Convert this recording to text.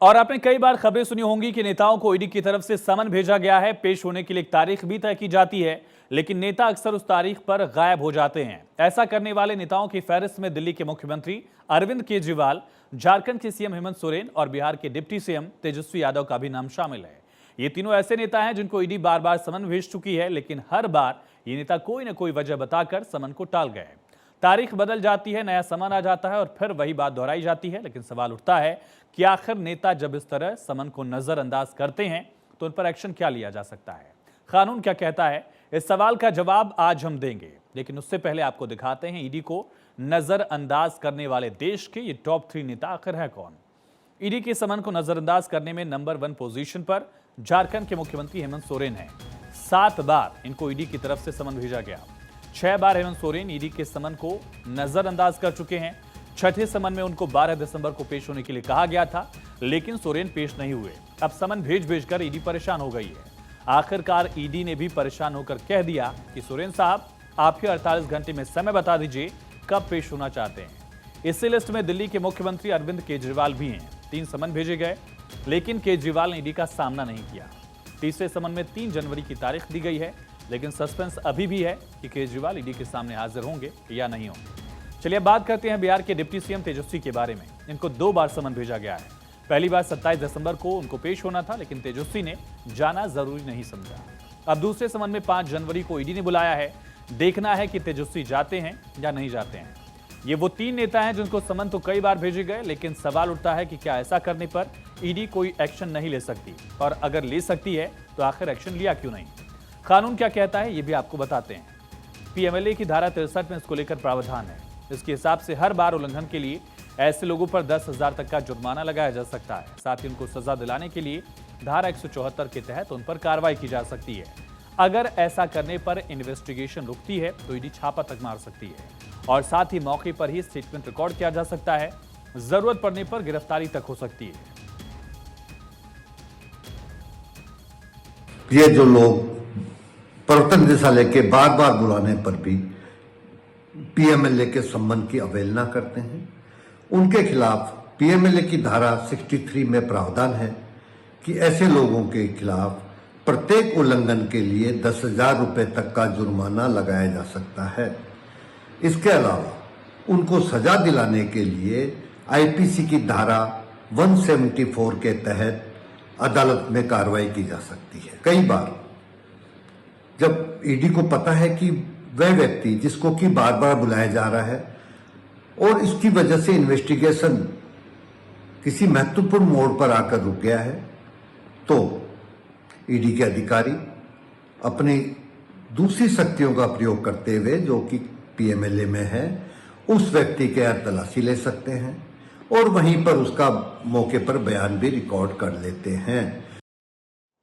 और आपने कई बार खबरें सुनी होंगी कि नेताओं को ईडी की तरफ से समन भेजा गया है, पेश होने के लिए एक तारीख भी तय की जाती है, लेकिन नेता अक्सर उस तारीख पर गायब हो जाते हैं। ऐसा करने वाले नेताओं की फहरिस्त में दिल्ली के मुख्यमंत्री अरविंद केजरीवाल, झारखंड के सीएम हेमंत सोरेन और बिहार के डिप्टी सीएम तेजस्वी यादव का भी नाम शामिल है। ये तीनों ऐसे नेता हैं जिनको ईडी बार बार समन भेज चुकी है, लेकिन हर बार ये नेता कोई न कोई वजह बताकर समन को टाल गए। तारीख बदल जाती है, नया समन आ जाता है और फिर वही बात दोहराई जाती है। लेकिन सवाल उठता है कि आखिर नेता जब इस तरह समन को नजरअंदाज करते हैं तो उन पर एक्शन क्या लिया जा सकता है, कानून क्या कहता है? इस सवाल का जवाब आज हम देंगे, लेकिन उससे पहले आपको दिखाते हैं ईडी को नजरअंदाज करने वाले देश के ये टॉप 3 नेता आखिर है कौन। ईडी के समन को नजरअंदाज करने में नंबर 1 पोजीशन पर झारखंड के मुख्यमंत्री हेमंत सोरेन है। 7 बार इनको ईडी की तरफ से समन भेजा गया। 6 बार हेमंत सोरेन ईडी के समन को नजरअंदाज कर चुके हैं। छठे समन में उनको 12 दिसंबर को पेश होने के लिए कहा गया था, लेकिन सोरेन पेश नहीं हुए। अब समन भेज कर ईडी परेशान हो गई है। आखिरकार ईडी ने भी परेशान होकर कह दिया कि सोरेन साहब, आप ही 48 घंटे में समय बता दीजिए कब पेश होना चाहते हैं। इसी लिस्ट में दिल्ली के मुख्यमंत्री अरविंद केजरीवाल भी हैं। 3 समन भेजे गए, लेकिन केजरीवाल ने ईडी का सामना नहीं किया। तीसरे समन में 3 जनवरी की तारीख दी गई है, लेकिन सस्पेंस अभी भी है कि केजरीवाल ईडी के सामने हाजिर होंगे या नहीं होंगे। चलिए बात करते हैं बिहार के डिप्टी सीएम तेजस्वी के बारे में। इनको 2 बार समन भेजा गया है। पहली बार 27 दिसंबर को उनको पेश होना था, लेकिन तेजस्वी ने जाना जरूरी नहीं समझा। अब दूसरे समन में 5 जनवरी को ईडी ने बुलाया है। देखना है कि तेजस्वी जाते हैं या नहीं जाते हैं। ये वो 3 नेता हैं जिनको समन तो कई बार भेजे गए, लेकिन सवाल उठता है कि क्या ऐसा करने पर ईडी कोई एक्शन नहीं ले सकती, और अगर ले सकती है तो आखिर एक्शन लिया क्यों नहीं? कानून क्या कहता है ये भी आपको बताते हैं। पीएमएलए की धारा 63 में इसको लेकर प्रावधान है। इसके हिसाब से हर बार उल्लंघन के लिए ऐसे लोगों पर 10,000 तक का जुर्माना लगाया जा सकता है। साथ ही उनको सजा दिलाने के लिए धारा 174 के तहत उन पर कार्रवाई की जा सकती है। अगर ऐसा करने पर इन्वेस्टिगेशन रुकती है तो ईडी छापा तक मार सकती है, और साथ ही मौके पर ही स्टेटमेंट रिकॉर्ड किया जा सकता है। जरूरत पड़ने पर गिरफ्तारी तक हो सकती है। ये जो लोग प्रवर्तन निदेशालय के बार बार बुलाने पर भी पीएमएलए के संबंध की अवहेलना करते हैं, उनके खिलाफ पीएमएलए की धारा 63 में प्रावधान है कि ऐसे लोगों के खिलाफ प्रत्येक उल्लंघन के लिए 10,000 रुपए तक का जुर्माना लगाया जा सकता है। इसके अलावा उनको सजा दिलाने के लिए आईपीसी की धारा 174 के तहत अदालत में कार्रवाई की जा सकती है। कई बार जब ईडी को पता है कि वह व्यक्ति जिसको कि बार बार बुलाया जा रहा है और इसकी वजह से इन्वेस्टिगेशन किसी महत्वपूर्ण मोड़ पर आकर रुक गया है, तो ईडी के अधिकारी अपनी दूसरी शक्तियों का प्रयोग करते हुए, जो कि पीएमएलए में है, उस व्यक्ति के तलाशी ले सकते हैं और वहीं पर उसका मौके पर बयान भी रिकॉर्ड कर लेते हैं।